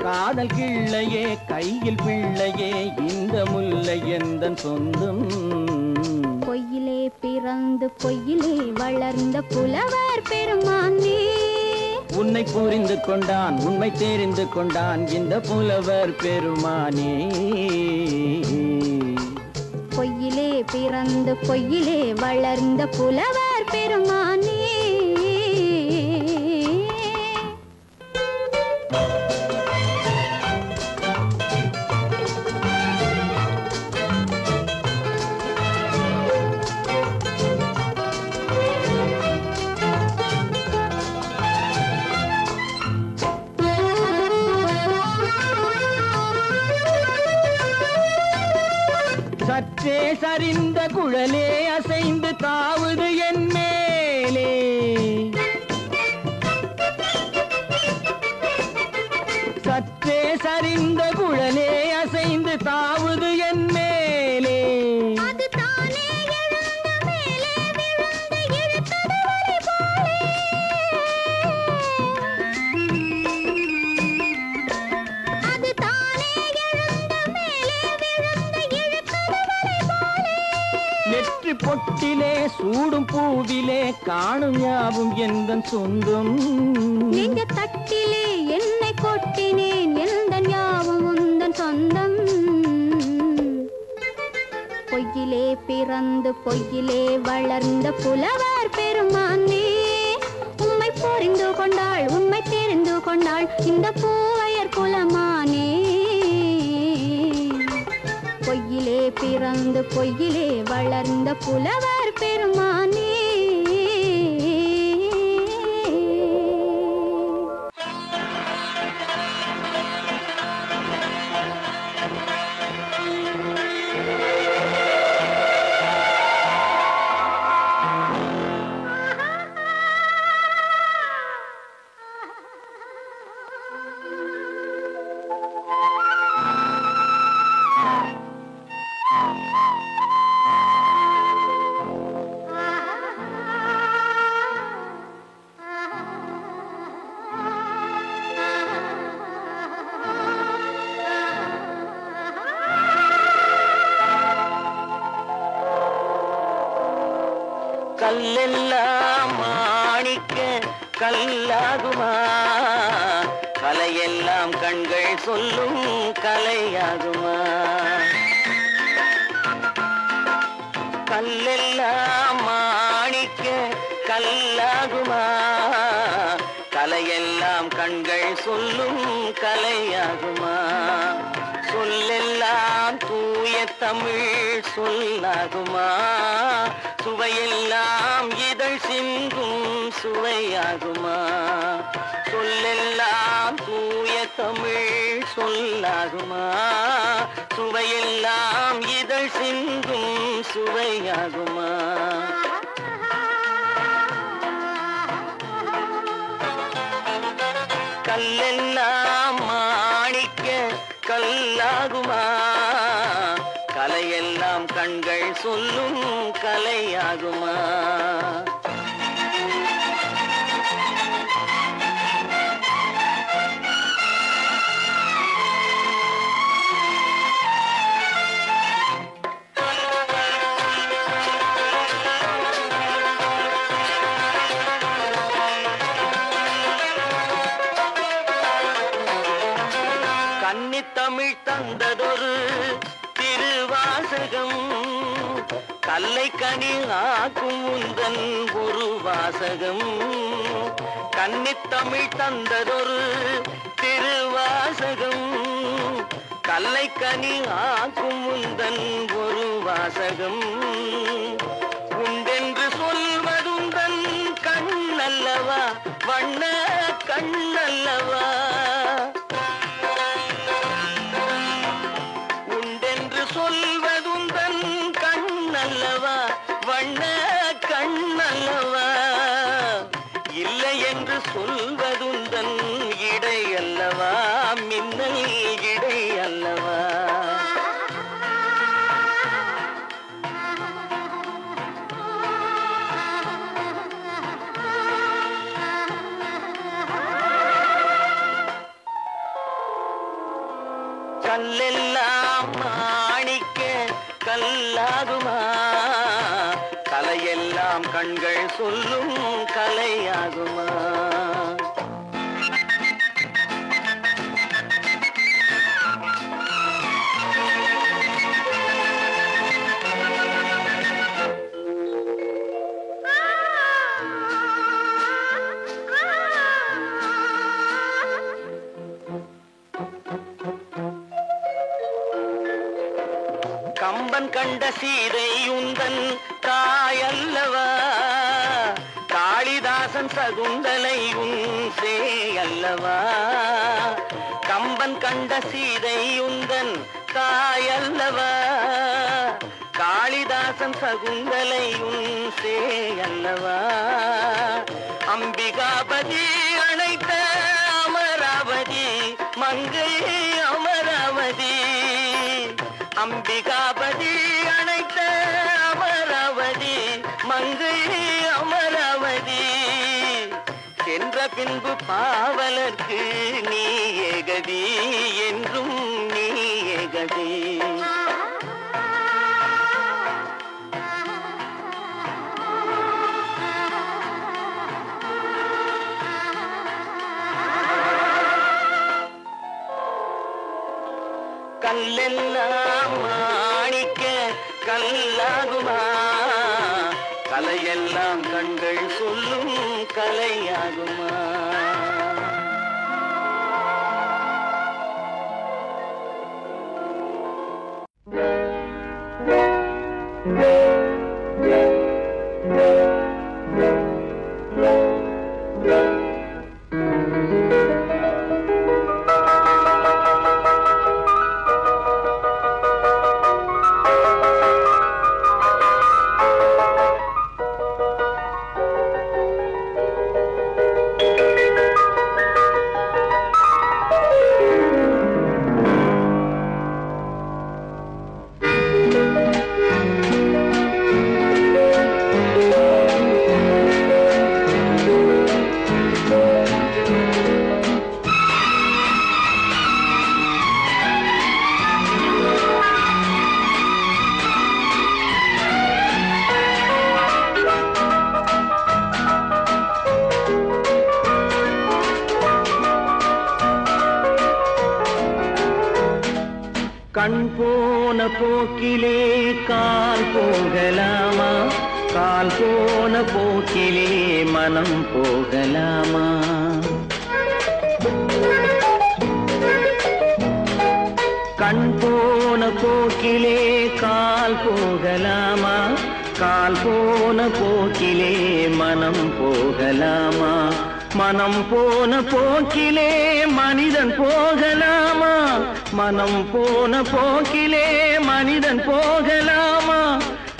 காதல் கிள்ளையே கையில் பிள்ளையே இந்த முல்லை எந்தன் சொந்தம். பொய்யிலே பிறந்து பொய்யிலே வளர்ந்த புலவர் பெருமானே. உன்னை புரிந்து கொண்டான் உண்மை தெரிந்து கொண்டான் இந்த புலவர் பெருமானே. பொய்யிலே பிறந்து பொய்யிலே வளர்ந்த புலவர் பெருமானே. சற்றே சரிந்த குழலே அசைந்து தாவுது என் மேலே. சற்றே சரிந்த குழலே அசைந்து தாவுது என் மேலே. சூடும் பூவிலே காணும் யாவும் எந்தன் சொந்தம். நெஞ்ச தட்டிலே என்னை கொட்டினேன் எந்தன் யாவும் உந்தன் சொந்தம். பொய்யிலே பிறந்து பொய்யிலே வளர்ந்த புலவர் பெருமானே, உம்மை புரிந்து கொண்டாள் உண்மை தெரிந்து கொண்டாள் இந்த பூவையர் குலமானே. பொய்யிலே பிறந்து பொய்யிலே வளர்ந்த புலவர் பெருமானே. கல்லெல்லாம் மாணிக்க கல்லாகுமா, கலையெல்லாம் கண்கள் சொல்லும் கலையாகுமா. கல்லெல்லாம் மாணிக்க கல்லாகுமா, கலையெல்லாம் கண்கள் சொல்லும் கலையாகுமா. சொல்லெல்லாம் தூய தமிழ் சொல்லாகுமா, சுவையெல்லாம் இதழ் சிந்தும் சுவையாகுமா. சொல்லெல்லாம் தூய தமிழ் சொல்லாகுமா, சுவையெல்லாம் இதழ் சிந்தும் சுவையாகுமா. கல்லெல்லாம் மாணிக்க கல்லாகுமா, கலையெல்லாம் கண்கள் சொல்லும் கலையாகுமா. கன்னித்தமிழ் தந்ததொரு திருவாசகம், கல்லை கனி ஆக்கும் உந்தன் ஒரு வாசகம். கன்னித்தமிழ் தந்ததொரு திருவாசகம், கல்லை கனி ஆக்கும் உந்தன் ஒரு வாசகம். உண்டென்று சொல்வதுந்தன் கண்ணல்லவா, வண்ண கண்ணல்லவா. சொல்வதுந்தன் கண்ணல்லவா, வண்ண கண்ணல்லவா. இல்லை என்று சொல்வதுந்தன் இடை அல்லவா, மின்னல் இடை அல்லவா. கல்லெல்லாம் மாணிக்க கல்லாகுமா, கலையெல்லாம் கண்கள் சொல்லும் கலையாகுமா. கம்பன் கண்ட சீதை உந்தன் தாயல்லவா, காளிதாசன் சகுந்தலை உன் சேயல்லவா. கம்பன் கண்ட சீதை உந்தன் தாயல்லவா, காளிதாசன் சகுந்தலை உன் சேயல்லவா. அம்பிகாபதி அணைத்த அமராவதி மங்கை அமராவதி. அம்பிகாபதி அணைத்த அமராவதி மங்கை அமராவதி. சென்ற பின்பு பாவலர்க்கு நீ ஏகதி, என்றும் நீ ஏகதி. கல்லெல்லாம் மாணிக்க கல்லாகுமா கலையெல்லாம் கண்கள் சொல்லும் கலையாகுமா கண் போன போக்கிலே கால் போகலாமா கால் போன போக்கிலே மனம் போகலாமா கண் போன போக்கிலே கால் போகலாமா கால் போன போக்கிலே மனம் போகலாமா மனம் போன போக்கிலே மனிதன் போகலாமா மனம் போன போக்கிலே மனிதன் போகலாமா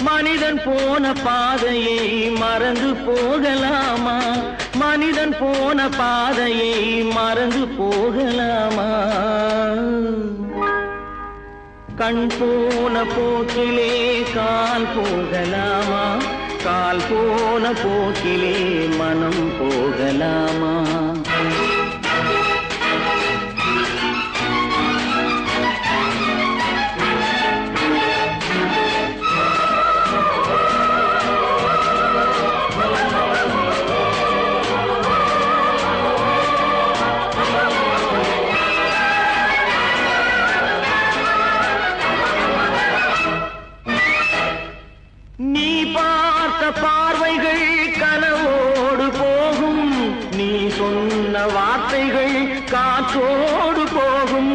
மனிதன் போன பாதையை மறந்து போகலாமா மனிதன் போன பாதையை மறந்து போகலாமா கண் போன போக்கிலே கால் போகலாமா கால் போன போக்கிலே மனம் போகலாமா நீ பார்த்த பார்வைகள் கனவோடு போகும் நீ சொன்ன வார்த்தைகள் காற்றோடு போகும்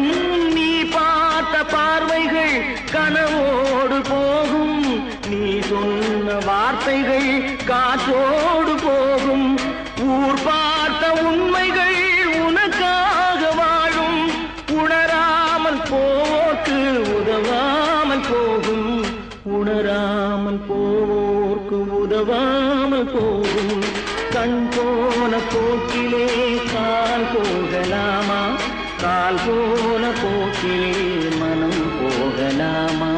நீ பார்த்த பார்வைகள் கனவோடு போகும் நீ சொன்ன வார்த்தைகள் காற்றோடு போகும் ஊர் பார்த்த உண்மைகள் உனக்காக வாழும் உணராமல் போக்கு உதவாமல் போகும் உணராமல் போவோர்க்கு உதவாமல் போகும் கண் போன போக்கிலே கால் போகலாமா கால் போன போக்கிலே மனம் போகலாமா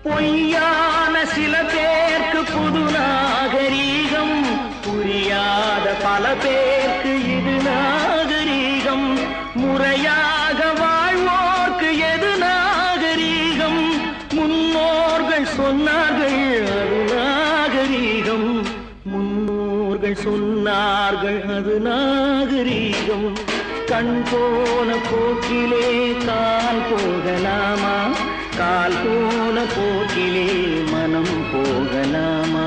பொய்யான சில பேருக்கு புது நாகரீகம் புரியாத பல பேருக்கு இது நாகரீகம் முறையாக வாழ்வோர்க்கு எது நாகரீகம் முன்னோர்கள் சொன்னார்கள் அது நாகரீகம் முன்னோர்கள் சொன்னார்கள் அது நாகரீகம் கண் போன போக்கிலே கால் போகலாமா கால் போன போக்கிலே மனம் போகலாமா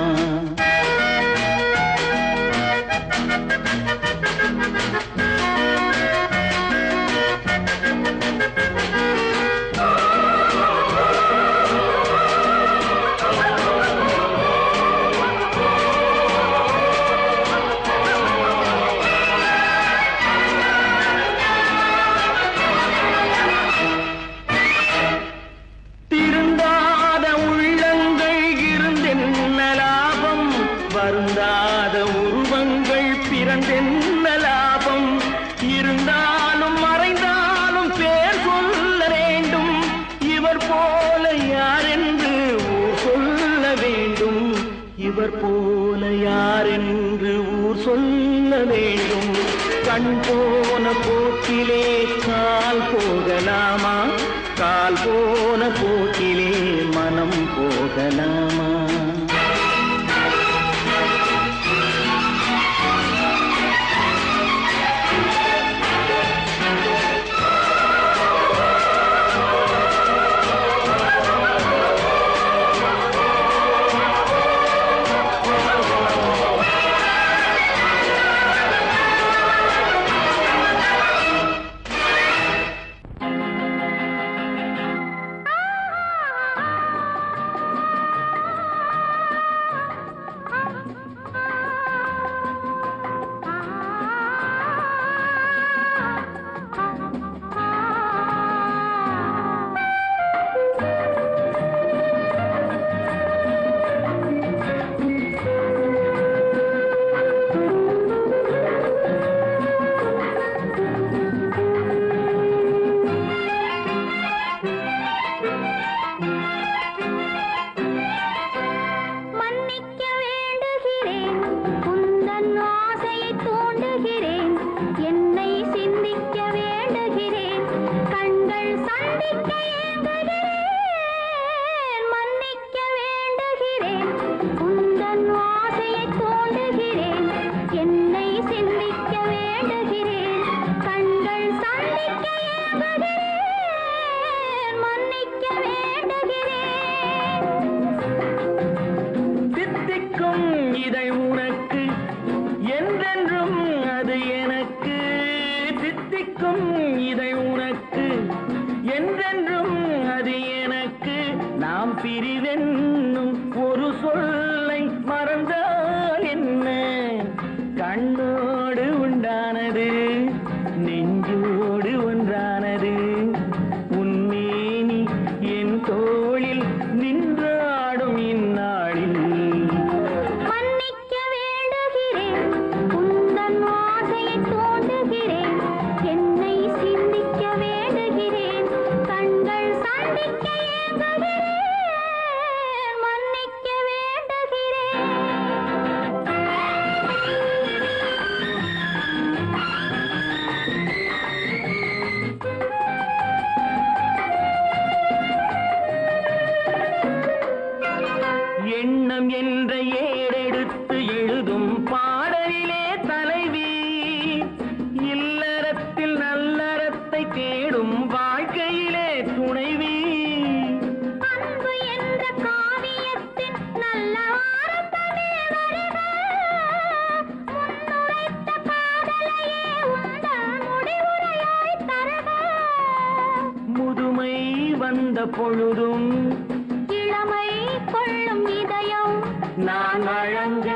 திருந்தாத உள்ளங்கள் இருந்தென்ன லாபம் இவர் போல யாரென்று ஊர் சொல்ல வேண்டும். கண் போன போக்கிலே கால் போகலாமா, கால் போன போக்கிலே மனம் போகலாமா? பிரிவென்னும் ஒரு சொல்லை மறந்தால் என்ன? கண்ணோடு உண்டானது நெஞ்சோடு ஒன்றானது. உன்னேனி என் தோளில் நின்றாடும் இந்நாளில் மன்னிக்க வேண்டுகிறேன், உந்தன் ஆசையை தோண்டுகிறேன், என்னை சிந்திக்க வேண்டுகிறேன், கண்கள் சந்திக்க ஏங்குகிறேன், மன்னிக்க வேண்டுகிறேன். எண்ணம் என்ற ஏடெடுத்து எழுதும் பாடலிலே தலைவி, இல்லறத்தில் நல்லறத்தை தேடும் வாழ்க்கையிலே துணைவி. அன்பு என்ற காவியத்தின் நல்ல ஆரம்பமே வருக, முன்னுரைத்த காதலையே உந்தன் முடிவுரையாய் தருக. முதுமை வந்த பொழுதும் இளமை கொள்ளும் இதயம் நான் வழங்க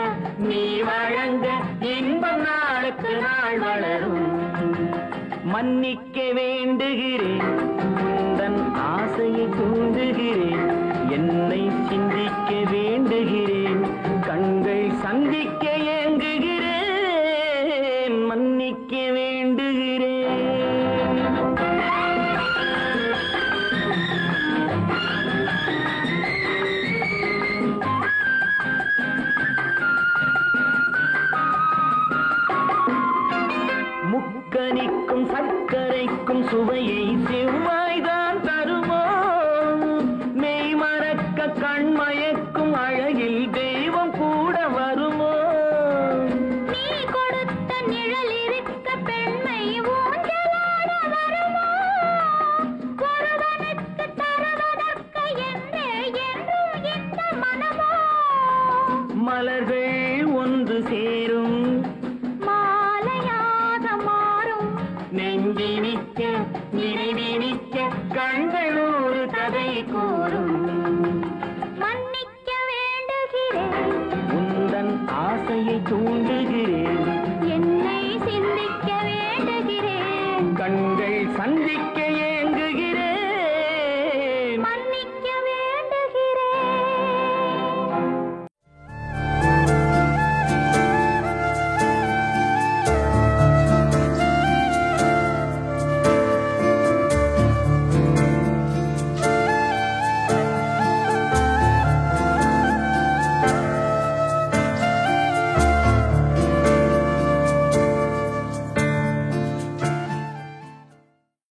நீ வழங்க இன்பம் நாளுக்கு நாள் வளரும். மன்னிக்க வேண்டுகிறேன், உந்தன் ஆசையை தூண்டுகிறேன், என்னை சிந்திக்க வேண்டுகிறேன், கண்கள் சந்திக்க ஏங்குகிறேன், மன்னிக்க வேண்டுகிறேன். முக்கனிக்கும் சர்க்கரைக்கும் சுவையை செவ்வாய்தான் தருமோ? மெய் மறக்க கண்மயக்கும் அழகில் தெய்வம் கூட வருமோ? நீ கொடுத்த நிழல் இருக்க பெண்மை ஊஞ்சலாட வருமோ? ஒருவனுக்கு தருவதற்கு என்னே என்றும் இந்த மனமோ? மலர்கள் ஒன்று சேரும் மாலையாக மாறும் நெஞ்சினிக்க நினைவினிக்க கண்கள் ஒரு கதை கூறும். மன்னிக்க வேண்டுகிறேன், உந்தன் ஆசையை தூண்ட